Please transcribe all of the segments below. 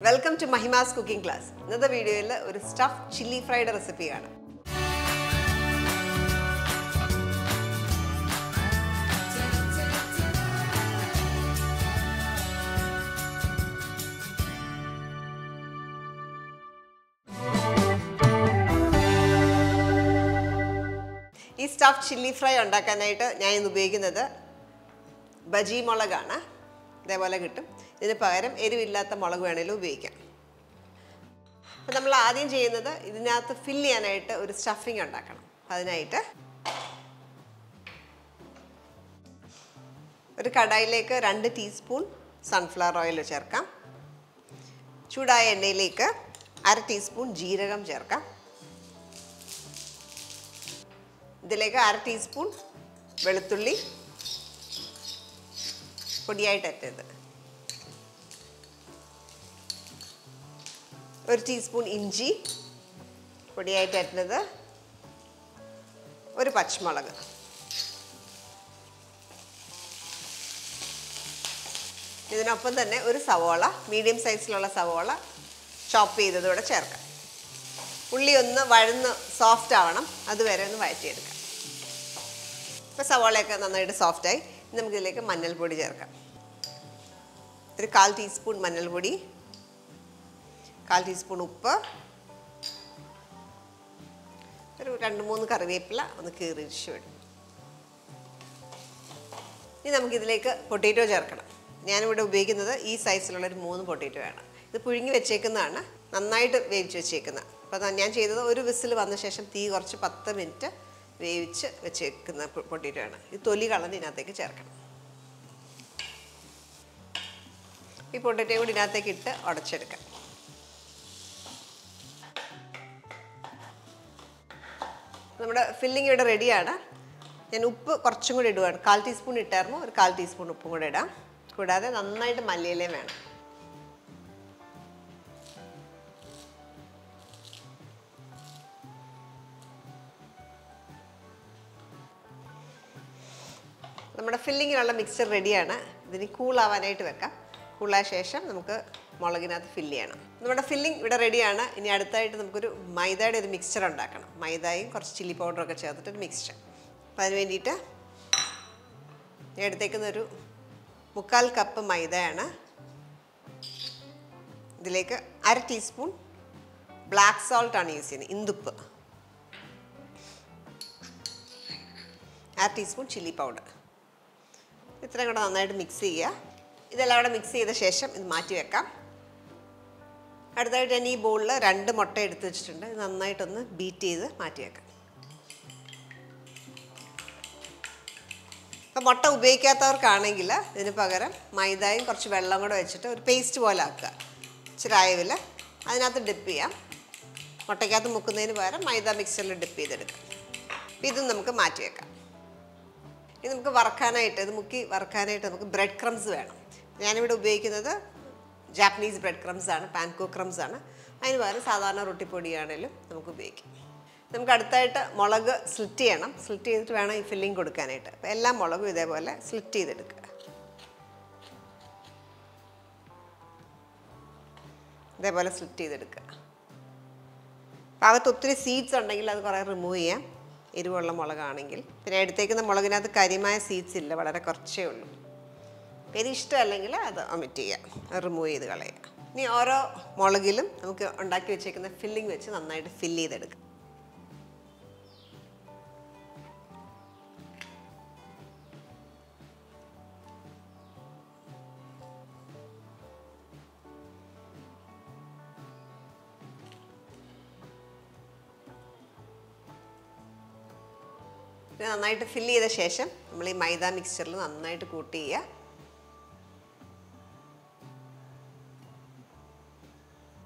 Welcome to Mahimas cooking class. Another video is a stuffed chilli fried recipe. This stuffed chilli fry is Bajji molagana. This is a എരിവില്ലാത്ത മുളക് വേണേലും ഉപയോഗിക്കാം. അപ്പോൾ നമ്മൾ ആദ്യം ചെയ്യുന്നത് ഇതിനകത്ത് ഫിൽ ചെയ്യാനായിട്ട് ഒരു സ്റ്റഫിംഗ് ഉണ്ടാക്കണം. അതിനായിട്ട് ഒരു കടായിലേക്ക് 2 ടീസ്പൂൺ സൺഫ്ലവർ ഓയിൽ ചേർക്കാം. ചൂടായ എണ്ണയിലേക്ക് 1/2 ടീസ്പൂൺ ജീരകം ചേർക്കാം. ഇതിലേക്ക് 1/2 ടീസ്പൂൺ വെളുത്തുള്ളി പൊടിയായിട്ട് അരിഞ്ഞത്, 1 ടീസ്പൂൺ ഇഞ്ചി പൊടിയായിട്ട് അരിഞ്ഞത്, ഒരു പച്ചമുളക്, ഇതിനൊപ്പം തന്നെ ഒരു സവോള, മീഡിയം സൈസിലുള്ള സവോള ചോപ്പ് ചെയ്തതോടെ ചേർക്കാം. ഉള്ളി ഒന്ന് വഴന്ന് സോഫ്റ്റ് ആവണം, അതുവരെ ഒന്ന് വഴറ്റിയെടുക്കാം. ഇപ്പോൾ സവോളയൊക്കെ നന്നായിട്ട് സോഫ്റ്റായി. നമുക്കിതിലേക്ക് മഞ്ഞൾപ്പൊടി ചേർക്കാം. ഒരു 1/4 ടീസ്പൂൺ മഞ്ഞൾപ്പൊടി, 1/4 ടീസ്പൂൺ ഉപ്പ്, ഒരു 2-3 കറിവേപ്പില ഒന്ന് കീറിച്ച് വിടും. ഇനി നമുക്കിതിലേക്ക് പൊട്ടാറ്റോ ചേർക്കണം. ഞാനിവിടെ ഉപയോഗിക്കുന്നത് ഈ സൈസിലുള്ള ഒരു 3 പൊട്ടാറ്റോ ആണ്. ഇത് പുഴുങ്ങി വെച്ചേക്കുന്നതാണ്, നന്നായിട്ട് വേവിച്ച് വെച്ചേക്കുന്നത്. അപ്പോൾ ഞാൻ ചെയ്തത് ഒരു വിസിൽ വന്ന ശേഷം തീ കുറച്ച് 10 മിനിറ്റ് വേവിച്ച് വെച്ചേക്കുന്ന പൊട്ടാറ്റോ ആണ്. ഈ തൊലി കളഞ്ഞ് ഇതിനകത്തേക്ക് ചേർക്കണം. ഈ പൊട്ടാറ്റോ കൂടി ഇതിനകത്തേക്ക് ഇട്ട് ഉടച്ചെടുക്കാം. നമ്മുടെ ഫില്ലിംഗ് ഇവിടെ റെഡിയാണ്. ഞാൻ ഉപ്പ് കുറച്ചും കൂടി ഇടുകയാണ്. 1/4 ടീസ്പൂൺ ഇട്ടായിരുന്നു, ഒരു 1/4 ടീസ്പൂൺ ഉപ്പും കൂടെ ഇടാം. കൂടാതെ നന്നായിട്ട് മല്ലിയിലയും വേണം. നമ്മുടെ ഫില്ലിങ്ങിനുള്ള മിക്സ്ചർ റെഡിയാണ്. ഇതിന് കൂളാവാനായിട്ട് വെക്കാം. കൂളായ ശേഷം നമുക്ക് മുളകിനകത്ത് ഫില്ല് ചെയ്യണം. നമ്മുടെ ഫില്ലിംഗ് ഇവിടെ റെഡിയാണ്. ഇനി അടുത്തായിട്ട് നമുക്കൊരു മൈദയുടെ ഒരു മിക്സ്ചർ ഉണ്ടാക്കണം. മൈദയും കുറച്ച് ചില്ലി പൗഡറൊക്കെ ചേർത്തിട്ടൊരു മിക്സ്ചർ. അപ്പോൾ അതിന് വേണ്ടിയിട്ട് ഞാൻ എടുത്തേക്കുന്ന ഒരു 1/4 കപ്പ് മൈദയാണ്. ഇതിലേക്ക് 1/2 ടീസ്പൂൺ ബ്ലാക്ക് സോൾട്ടാണ് യൂസ് ചെയ്യുന്നത്, ഇന്ദുപ്പ്, 1/2 ടീസ്പൂൺ ചില്ലി പൗഡർ. ഇത്രയും കൂടെ നന്നായിട്ട് മിക്സ് ചെയ്യുക. ഇതെല്ലാം കൂടെ മിക്സ് ചെയ്ത ശേഷം ഇത് മാറ്റി വെക്കാം. അടുത്തായിട്ട് ഞാൻ ഈ ബൗളിൽ 2 മുട്ട എടുത്ത് വെച്ചിട്ടുണ്ട്. ഇത് നന്നായിട്ടൊന്ന് ബീറ്റ് ചെയ്ത് മാറ്റി വെക്കാം. അപ്പോൾ മുട്ട ഉപയോഗിക്കാത്തവർക്കാണെങ്കിൽ ഇതിന് പകരം മൈദയും കുറച്ച് വെള്ളം കൂടെ വെച്ചിട്ട് ഒരു പേസ്റ്റ് പോലെ ആക്കുക. ഇച്ചിരി അയവിൽ അതിനകത്ത് ഡിപ്പ് ചെയ്യാം. മുട്ടയ്ക്കകത്ത് മുക്കുന്നതിന് പകരം മൈദ മിക്സറിൽ ഡിപ്പ് ചെയ്തെടുക്കാം. അപ്പോൾ ഇതും നമുക്ക് മാറ്റി വെക്കാം. ഇത് നമുക്ക് വറക്കാനായിട്ട്, ഇത് മുക്കി വറക്കാനായിട്ട് നമുക്ക് ബ്രെഡ് ക്രംസ് വേണം. ഞാനിവിടെ ഉപയോഗിക്കുന്നത് ജാപ്പനീസ് ബ്രെഡ് ക്രംസ് ആണ്, പാൻകോ ക്രംസ് ആണ്. അതിന് പകരം സാധാരണ റൊട്ടിപ്പൊടിയാണെങ്കിലും നമുക്ക് ഉപയോഗിക്കാം. നമുക്ക് അടുത്തായിട്ട് മുളക് സ്ലിറ്റ് ചെയ്യണം. സ്ലിറ്റ് ചെയ്തിട്ട് വേണം ഈ ഫില്ലിംഗ് കൊടുക്കാനായിട്ട്. അപ്പോൾ എല്ലാ മുളകും ഇതേപോലെ സ്ലിറ്റ് ചെയ്തെടുക്കുക. ഇതേപോലെ സ്ലിറ്റ് ചെയ്തെടുക്കുക. അകത്ത് ഒത്തിരി സീഡ്സ് ഉണ്ടെങ്കിൽ അത് കുറേ റിമൂവ് ചെയ്യാം, എരിവുള്ള മുളകാണെങ്കിൽ. പിന്നെ എടുത്തേക്കുന്ന മുളകിനകത്ത് കരിമായ സീഡ്സ് ഇല്ല, വളരെ കുറച്ചേ ഉള്ളൂ. എരി ഇഷ്ടമല്ലെങ്കിൽ അത് ഒമിറ്റ് ചെയ്യുക, റിമൂവ് ചെയ്ത് കളയുക. ഇനി ഓരോ മുളകിലും നമുക്ക് ഉണ്ടാക്കി വെച്ചേക്കുന്ന ഫില്ലിംഗ് വെച്ച് നന്നായിട്ട് ഫില്ല് ചെയ്തെടുക്കുക. നന്നായിട്ട് ഫില്ല് ചെയ്ത ശേഷം നമ്മൾ ഈ മൈദ മിക്സ്ചറിൽ നന്നായിട്ട് കൂട്ട് ചെയ്യുക.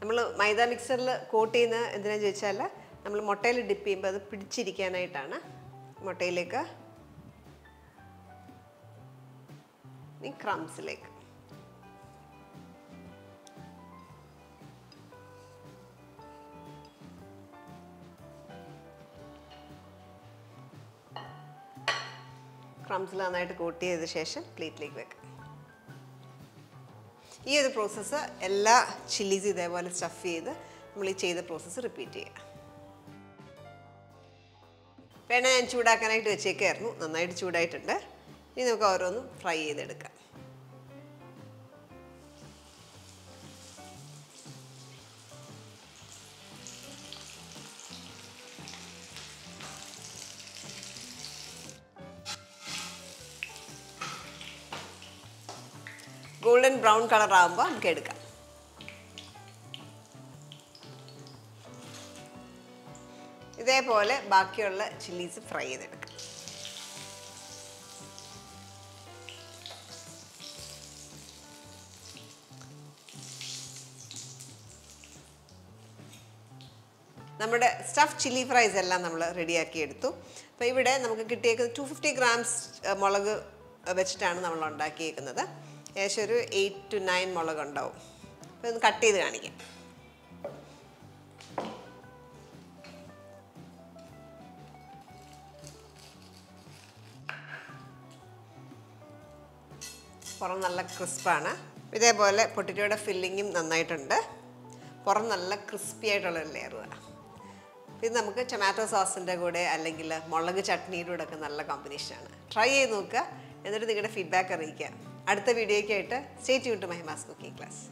നമ്മൾ മൈദ മിക്സറിൽ കോട്ട് ചെയ്യുന്നത് എന്തിനാണെന്ന് ചോദിച്ചാൽ നമ്മൾ മുട്ടയിൽ ഡിപ്പ് ചെയ്യുമ്പോൾ അത് പിടിച്ചിരിക്കാനായിട്ടാണ്. മുട്ടയിലേക്ക് ഈ ക്രംസിലേക്ക് ക്രംസിൽ നന്നായിട്ട് കോട്ട് ചെയ്ത ശേഷം പ്ലേറ്റിലേക്ക് വെക്കാം. ഈ ഒരു പ്രോസസ്സ് എല്ലാ ചില്ലീസ് ഇതേപോലെ സ്റ്റഫ് ചെയ്ത് നമ്മൾ ഈ ചെയ്ത പ്രോസസ്സ് റിപ്പീറ്റ് ചെയ്യുക. എണ്ണ ഞാൻ ചൂടാക്കാനായിട്ട് വെച്ചേക്കായിരുന്നു. നന്നായിട്ട് ചൂടായിട്ടുണ്ട്. ഇനി നമുക്ക് ഓരോന്നും ഫ്രൈ ചെയ്തെടുക്കാം. ഗോൾഡൻ ബ്രൗൺ കളർ ആകുമ്പോൾ നമുക്ക് എടുക്കാം. ഇതേപോലെ ബാക്കിയുള്ള ചില്ലീസ് ഫ്രൈ ചെയ്തെടുക്കാം. നമ്മുടെ സ്റ്റഫ് ചില്ലി ഫ്രൈസ് എല്ലാം നമ്മൾ റെഡിയാക്കി എടുത്തു. അപ്പോൾ ഇവിടെ നമുക്ക് കിട്ടിയേക്കുന്നത് 250 ഗ്രാംസ് മുളക് വെച്ചിട്ടാണ് നമ്മൾ ഉണ്ടാക്കിയേക്കുന്നത്. ഏകദേശം ഒരു 8 to 9 മുളക് ഉണ്ടാവും. അപ്പോൾ ഒന്ന് കട്ട് ചെയ്ത് കാണിക്കാം. പുറം നല്ല ക്രിസ്പാണ്. ഇതേപോലെ പൊട്ടറ്റോയുടെ ഫില്ലിങ്ങും നന്നായിട്ടുണ്ട്. പുറം നല്ല ക്രിസ്പി ആയിട്ടുള്ളൊരു ലെയറുമാണ്. ഇത് നമുക്ക് ടൊമാറ്റോ സോസിൻ്റെ കൂടെ അല്ലെങ്കിൽ മുളക് ചട്നിയുടെ കൂടെ ഒക്കെ നല്ല കോമ്പിനേഷനാണ്. ട്രൈ ചെയ്ത് നോക്കുക. എന്നിട്ട് നിങ്ങളുടെ ഫീഡ്ബാക്ക് അറിയിക്കുക. അടുത്ത വീഡിയോയ്ക്കായിട്ട് stay tune to Mahima's cooking class.